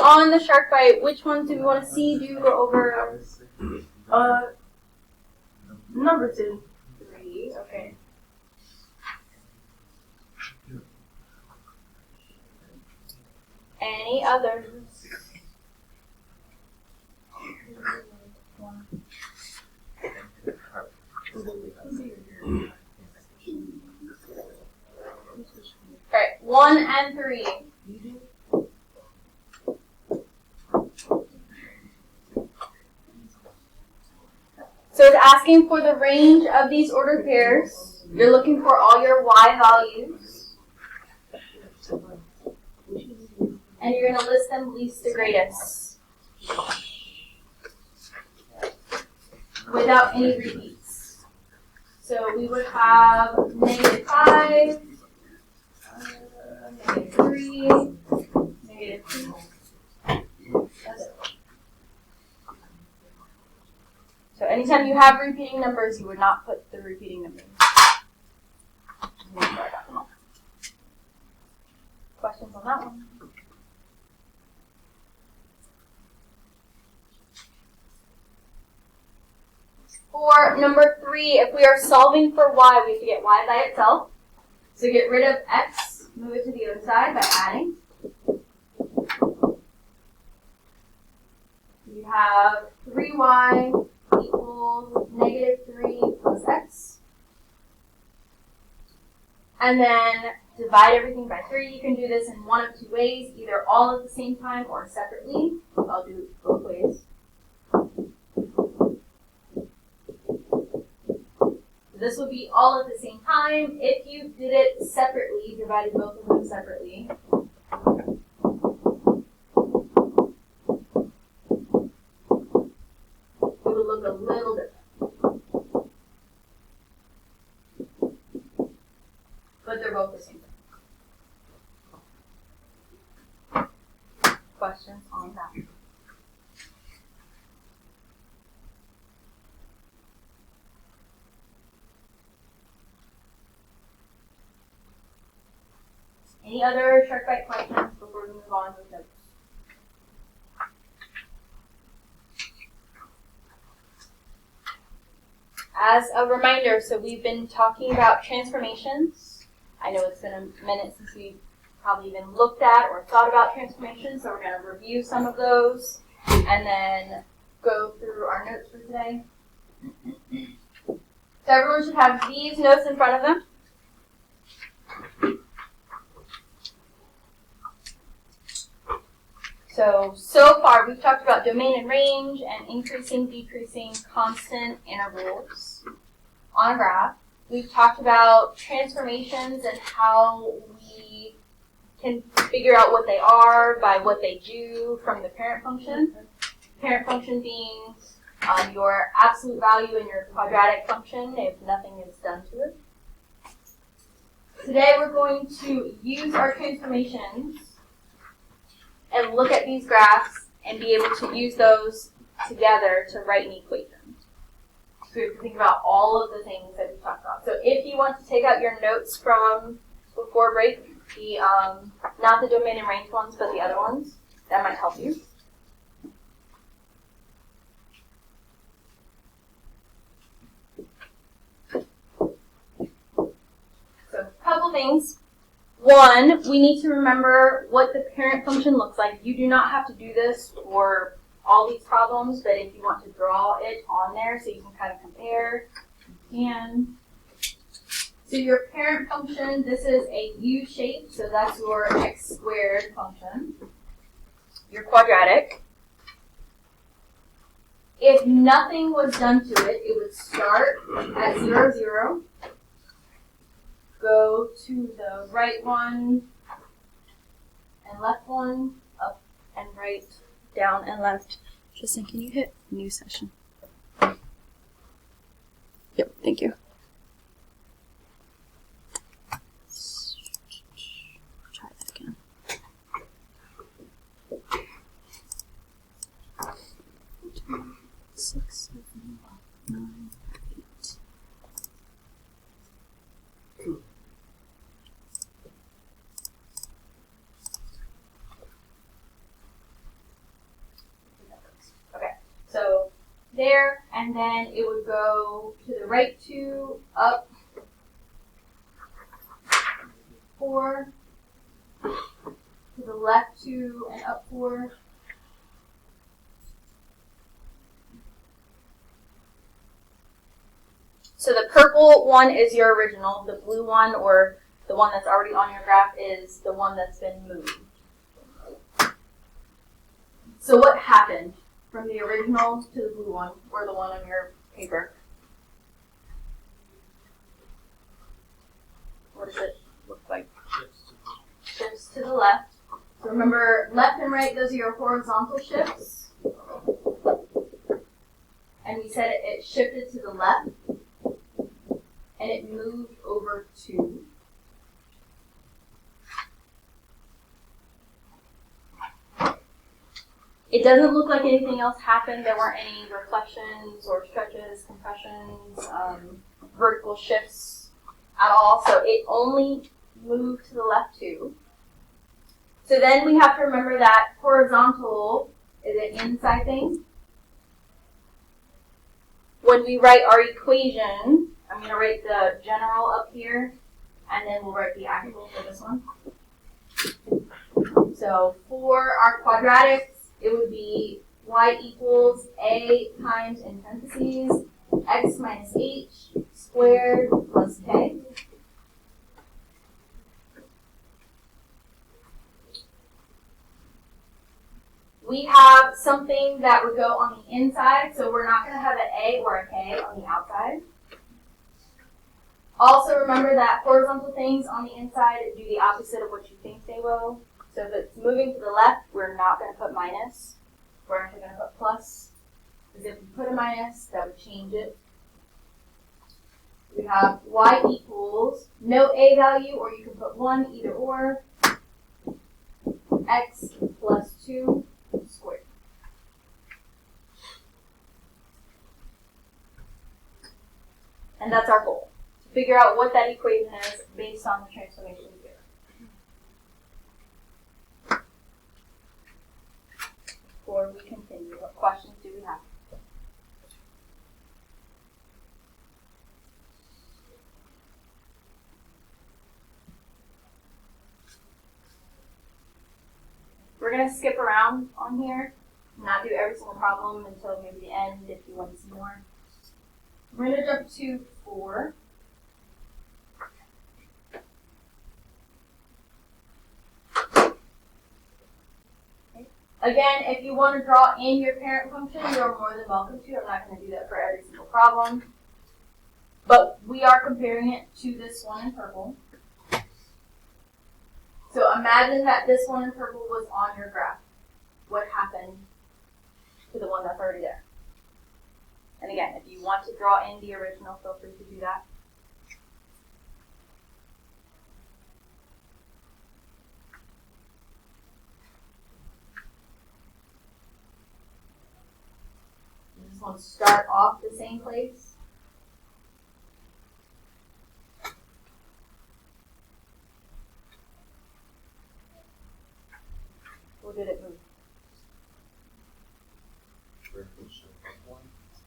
on the shark bite, which ones do we want to see? Do you go over? Number 2. 3, okay. Any others? Alright, 1 and 3. So it's asking for the range of these ordered pairs. You're looking for all your y values. And you're going to list them least to greatest. Without any repeats. So we would have -5, -3, -2. That's it. So anytime you have repeating numbers, you would not put the repeating numbers. Make sure I got them all. Questions on that one? For number 3, if we are solving for y, we have to get y by itself. So get rid of x, move it to the other side by adding. You have 3y equals -3 plus x. And then divide everything by 3. You can do this in one of 2 ways, either all at the same time or separately. I'll do both ways. This would be all at the same time. If you did it separately, divided both of them separately, it would look a little different. But they're both the same thing. Questions on that? Any other shark bite questions before we move on with notes? As a reminder, so we've been talking about transformations. I know it's been a minute since we've probably even looked at or thought about transformations, so we're going to review some of those and then go through our notes for today. So everyone should have these notes in front of them. So far we've talked about domain and range and increasing, decreasing, constant intervals on a graph. We've talked about transformations and how we can figure out what they are by what they do from the parent function. Parent function being your absolute value in your quadratic function if nothing is done to it. Today we're going to use our transformations and look at these graphs and be able to use those together to write an equation. So we have to think about all of the things that we talked about. So if you want to take out your notes from before break, the not the domain and range ones, but the other ones, that might help you. So a couple things. One, we need to remember what the parent function looks like. You do not have to do this for all these problems, but if you want to draw it on there so you can kind of compare, you can. So your parent function, this is a U shape, so that's your x squared function, your quadratic. If nothing was done to it, it would start at 0, 0. Go to the right one and left one, up and right, down and left. Tristan, can you hit new session? Yep, thank you. Try that again. Six, 7, 9, 8. there, and then it would go to the right 2, up 4, to the left 2, and up 4. So the purple one is your original. The blue one, or the one that's already on your graph, is the one that's been moved. So what happened from the original to the blue one, or the one on your paper? What does it look like? Shifts to the left. So remember, left and right, those are your horizontal shifts. And we said it shifted to the left, and it moved over 2. It doesn't look like anything else happened. There weren't any reflections or stretches, compressions, vertical shifts at all. So it only moved to the left 2. So then we have to remember that horizontal is an inside thing. When we write our equation, I'm going to write the general up here, and then we'll write the actual for this one. So for our quadratics, it would be y equals a times, in parentheses, x minus h squared plus k. We have something that would go on the inside, so we're not going to have an a or a k on the outside. Also remember that horizontal things on the inside do the opposite of what you think they will. So if it's moving to the left, we're not going to put minus. We're actually going to put plus. Because if we put a minus, that would change it. We have y equals no a value, or you can put 1, either or, x plus 2 squared. And that's our goal. To figure out what that equation is based on the transformation here. Before we continue, what questions do we have? We're going to skip around on here, not do every single problem until maybe the end if you want to see more. We're going to jump to 4. Again, if you want to draw in your parent function, you're more than welcome to. I'm not going to do that for every single problem. But we are comparing it to this one in purple. So imagine that this one in purple was on your graph. What happened to the one that's already there? And again, if you want to draw in the original, feel free to do that. You just want to start off the same place. Or did it move?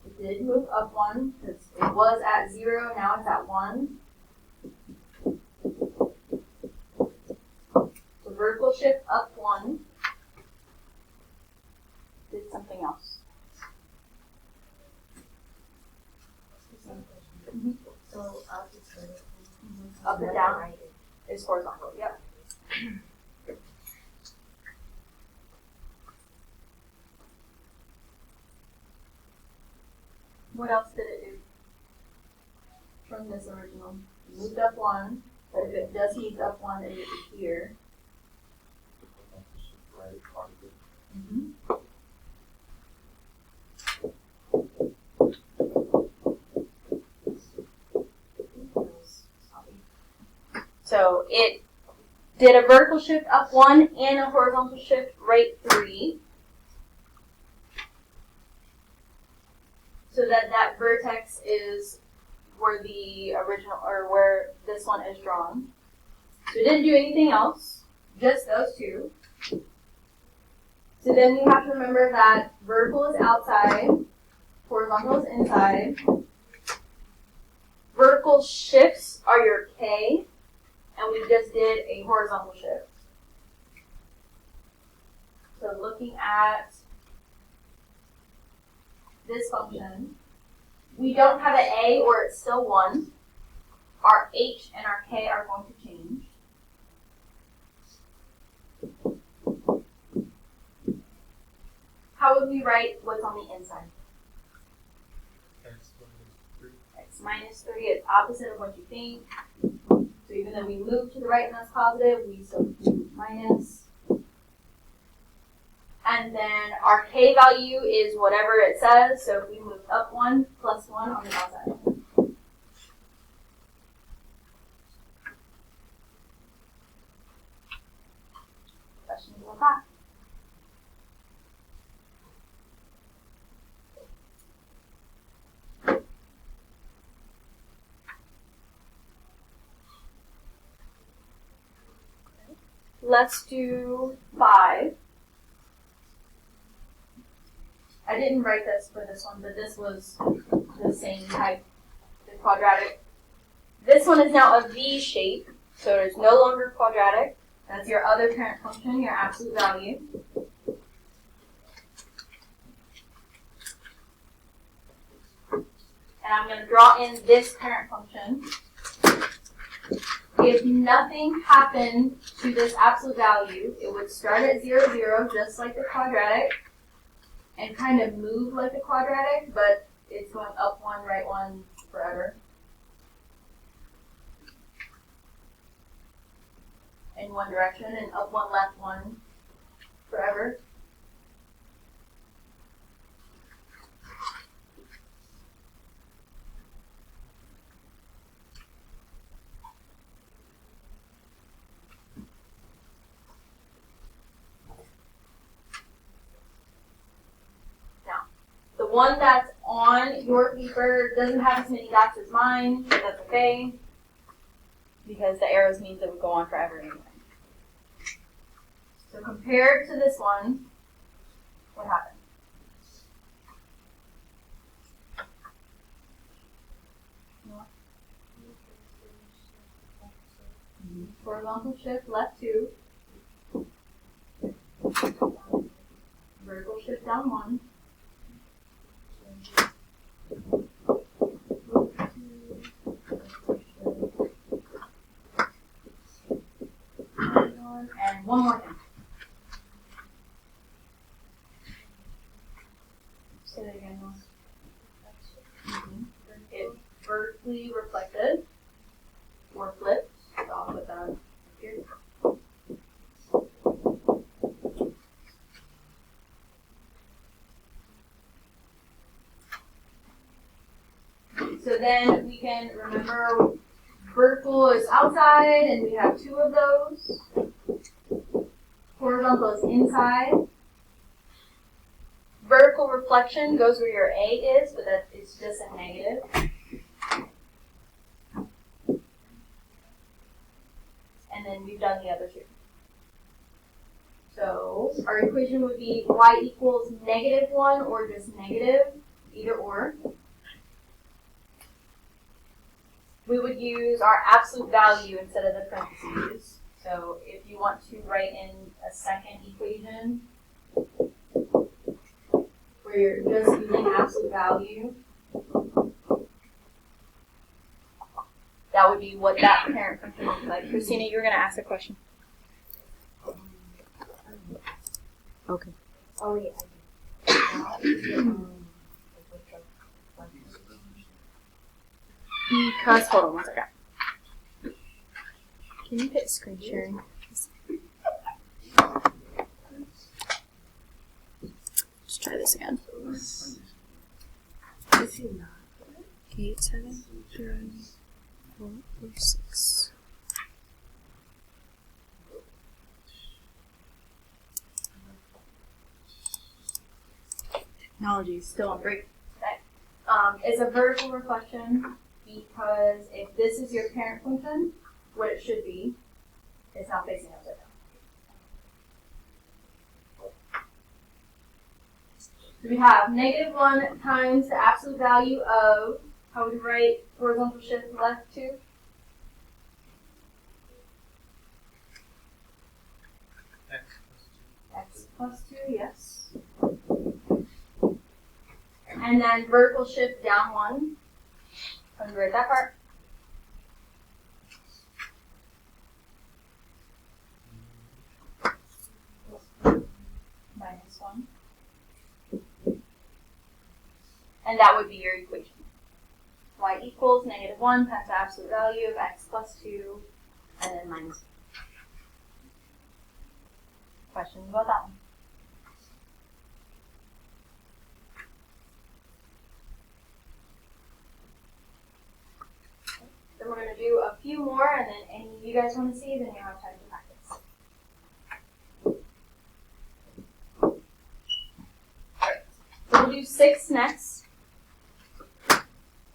It did move up 1, because it was at 0, now it's at 1. So vertical shift up 1 did something else. Mm-hmm. So up is vertical. Mm-hmm. Up and down right is horizontal, yep. What else did it do from this original? It moved up 1, but if it does move up 1, it would be here. Mm-hmm. So it did a vertical shift up 1 and a horizontal shift right 3. So that vertex is where the original, or where this one is drawn. So it didn't do anything else, just those two. So then we have to remember that vertical is outside, Horizontal is inside. Vertical shifts are your K, and we just did a horizontal shift. So looking at this function, we don't have an A or it's still 1. Our H and our K are going to change. How would we write what's on the inside? X minus 3 is opposite of what you think. So even though we move to the right and that's positive, we still do minus. And then our K value is whatever it says. So if we move up 1, plus 1 on the outside. Questions about that? Let's do 5. I didn't write this for this one, but this was the same type, the quadratic. This one is now a V shape, so it's no longer quadratic. That's your other parent function, your absolute value. And I'm going to draw in this parent function. If nothing happened to this absolute value, it would start at 0, 0, just like the quadratic, and kind of move like a quadratic, but it's going up 1, right 1 forever. In one direction, and up 1, left 1 forever. The one that's on your paper doesn't have as many dots as mine, but that's okay, because the arrows means it would go on forever anyway. So compared to this one, what happened? Horizontal shift, left 2. Vertical shift, down 1. And one more thing. Say that again, Ross. It vertically reflected or flipped. So I'll put that up here. So then we can remember vertical is outside, and we have 2 of those. Horizontal is inside. Vertical reflection goes where your A is, but that is just a negative. And then we've done the other 2. So our equation would be y equals -1 or just negative, either or. We would use our absolute value instead of the parentheses. So if you want to write in a second equation where you're just using absolute value, that would be what that parent function looks like. Christina, you were going to ask a question. Okay. Oh, yeah. Because, hold on one second. Can you hit screen sharing? Let's try this again. 8, 7, 3, 4, 6. Technology is still on break. It's a vertical reflection because if this is your parent function, what it should be, it's not facing upside down. So we have -1 times the absolute value of, how would we write horizontal shift left to? X plus 2, yes. And then vertical shift down 1. How would we write that part? -1. And that would be your equation. Y equals -1 times the absolute value of x plus 2, and then minus 1. Questions about that one? Then we're going to do a few more, and then any you guys want to see, then you'll have time to practice. Alright, so we'll do 6 next.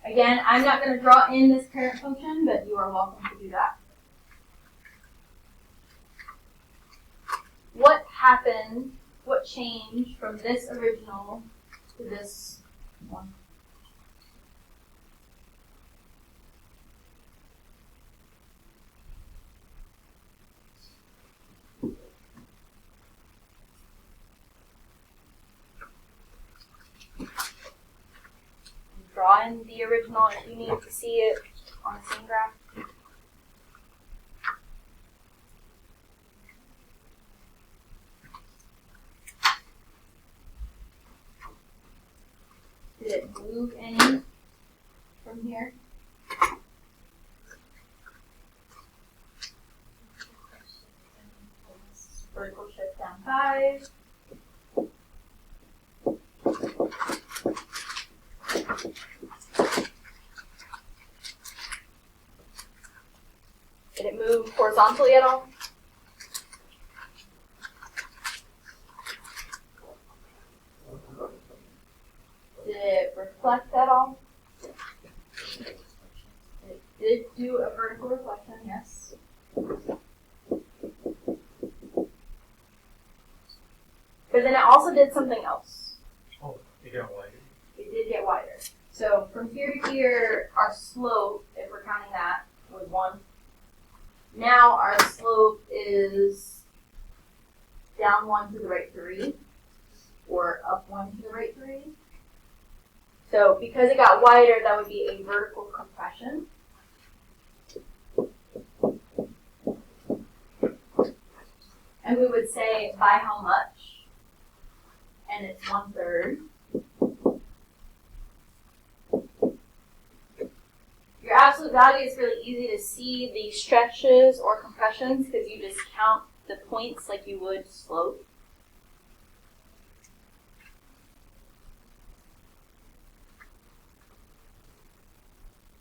Again, I'm not going to draw in this parent function, but you are welcome to do that. What happened, what changed from this original to this one? Draw in the original if you need to see it on the same graph. Did it move any from here? Vertical shift down 5. Did it move horizontally at all? Did it reflect at all? It did do a vertical reflection, yes. But then it also did something else. Oh, it got wider. It did get wider. So from here to here, our slope, if we're counting that, was 1. Now our slope is down 1 to the right 3, or up 1 to the right 3. So because it got wider, that would be a vertical compression. And we would say by how much? And it's 1/3. Your absolute value is really easy to see the stretches or compressions because you just count the points like you would slope.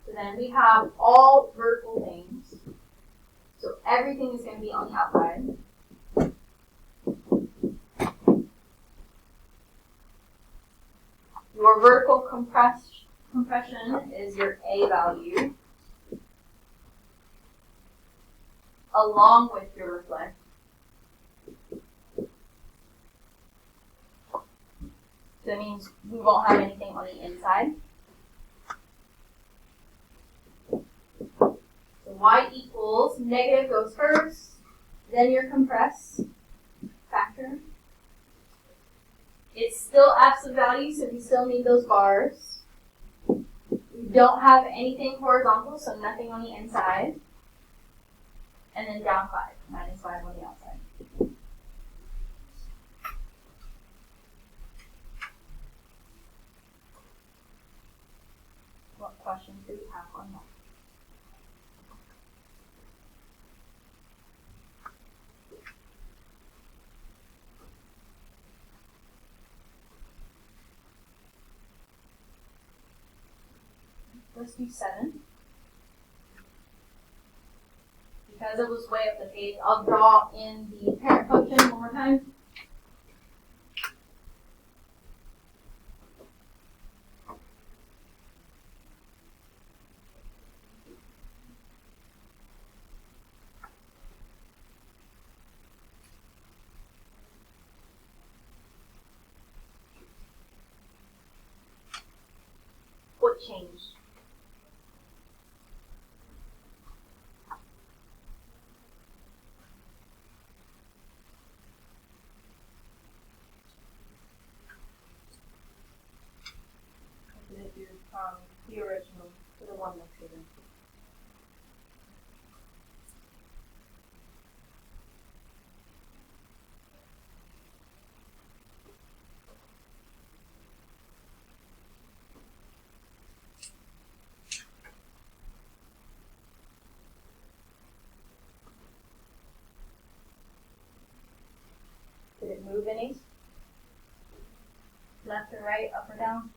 So then we have all vertical things. So everything is going to be on the outside. Your vertical compression is your A value, along with your reflect. So that means we won't have anything on the inside. So Y equals negative goes first, then your compress factor. It's still absolute value, so we still need those bars. We don't have anything horizontal, so nothing on the inside. And then down 5, -5 on the outside. What questions do we have on that? Let's do 7. Because it was way up the page, I'll draw in the parent function one more time. move any? Left or right, up or down?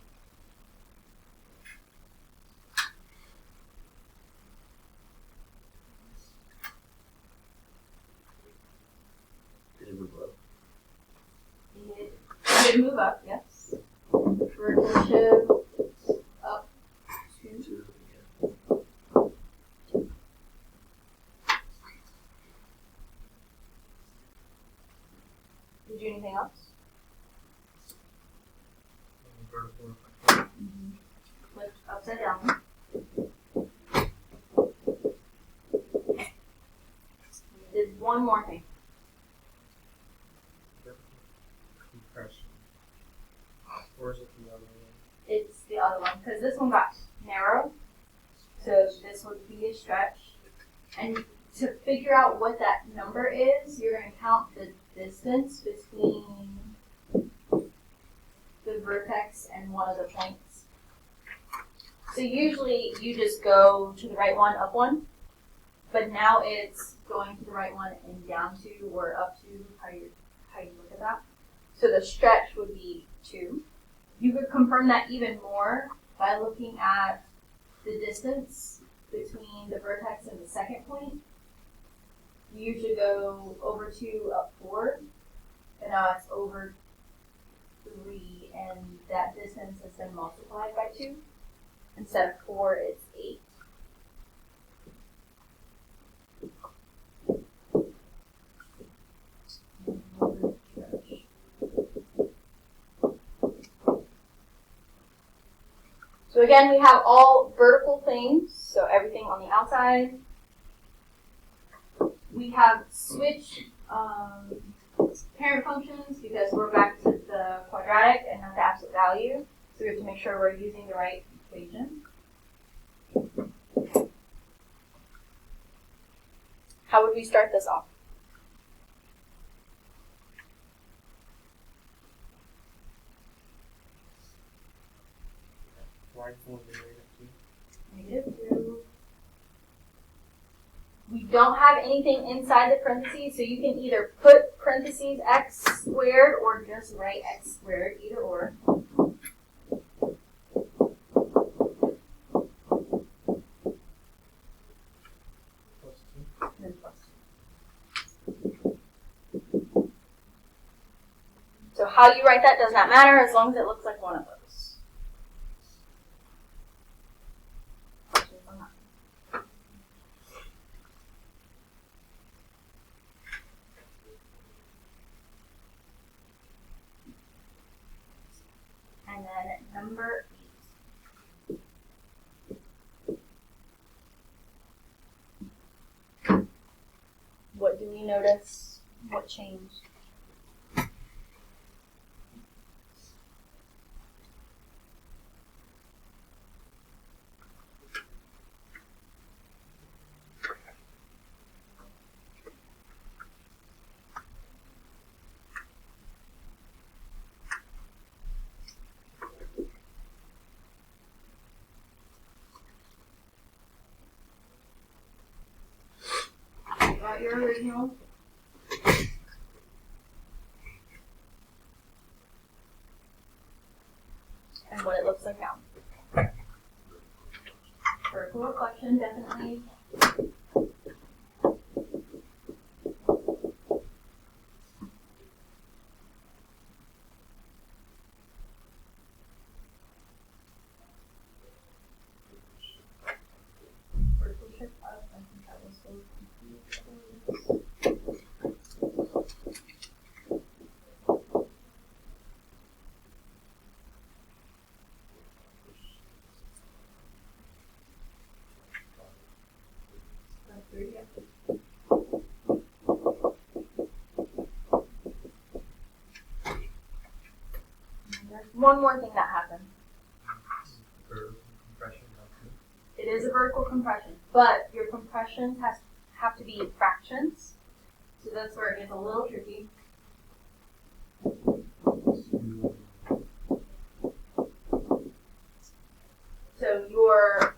Did it move up? It did move up, yes. Vertical shift up 2. 2, Did you do anything else? vertical reflection. Flipped upside down. Did one more thing. Vertical compression. Or is it the other one? It's the other one, because this one got narrow. So this would be a stretch. And to figure out what that number is, you're going to count the distance between the vertex and one of the points. So usually you just go to the right one, up one. But now it's going to the right one and down 2 or up 2, how you look at that. So the stretch would be 2. You could confirm that even more by looking at the distance between the vertex and the second point. You usually go over 2, up 4, and now it's over 3, and that distance has been multiplied by 2. Instead of 4, it's 8. So again, we have all vertical things, so everything on the outside. We have switch parent functions because we're back to the quadratic and not the absolute value. So we have to make sure we're using the right equation. How would we start this off? Right form is negative 2. -2. We don't have anything inside the parentheses, so you can either put parentheses x squared or just write x squared, either or. Plus 2. And then plus 2. So how you write that does not matter as long as it looks like one of those. And then number 8. What do we notice? What changed? About your original. And what it looks like now. Vertical reflection, definitely. Vertical shift up. I think that was so confused. One more thing that happened. Vertical compression. It is a vertical compression, but your compressions have to be fractions. So that's where it gets a little tricky. So your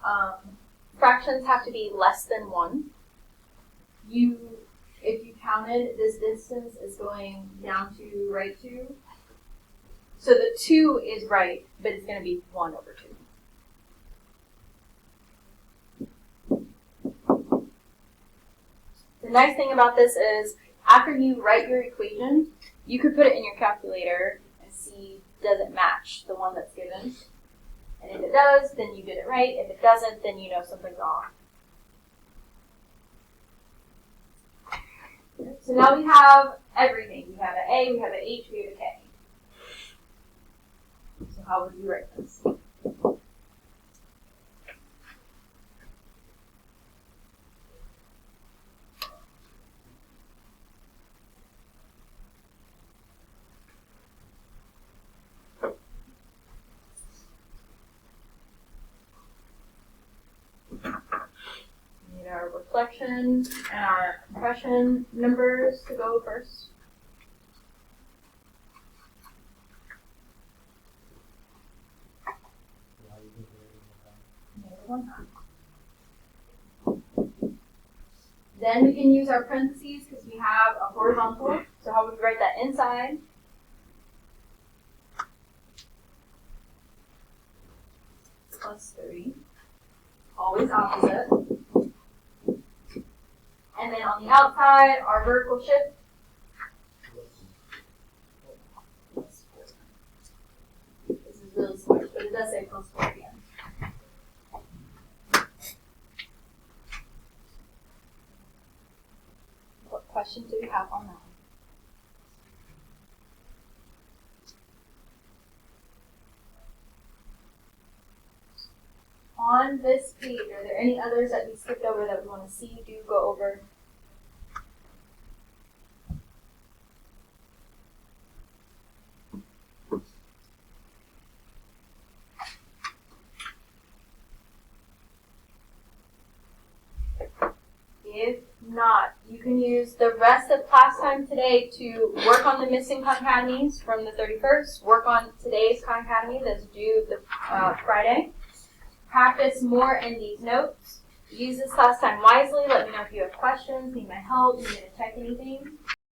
fractions have to be less than 1. If you count counted, this distance is going down to right 2. So the 2 is right, but it's going to be 1 over 2. The nice thing about this is after you write your equation, you could put it in your calculator and see does it match the one that's given. And if it does, then you did it right. If it doesn't, then you know something's off. So now we have everything. We have an A, we have an H, we have a K. So how would you write this? We need our reflection and our compression numbers to go first. Then we can use our parentheses because we have a horizontal. So how would we write that inside? Plus 30. Always opposite. And then on the outside, our vertical shift. Plus 4. This is really smart, but it does say plus 4 again. What questions do we have on that? On this page, are there any others that we skipped over that we want to see, do, go over? If not, you can use the rest of class time today to work on the missing Khan Academies from the 31st, work on today's Khan Academy that's due the Friday. Practice more in these notes. Use this class time wisely. Let me know if you have questions, need my help, need me to check anything.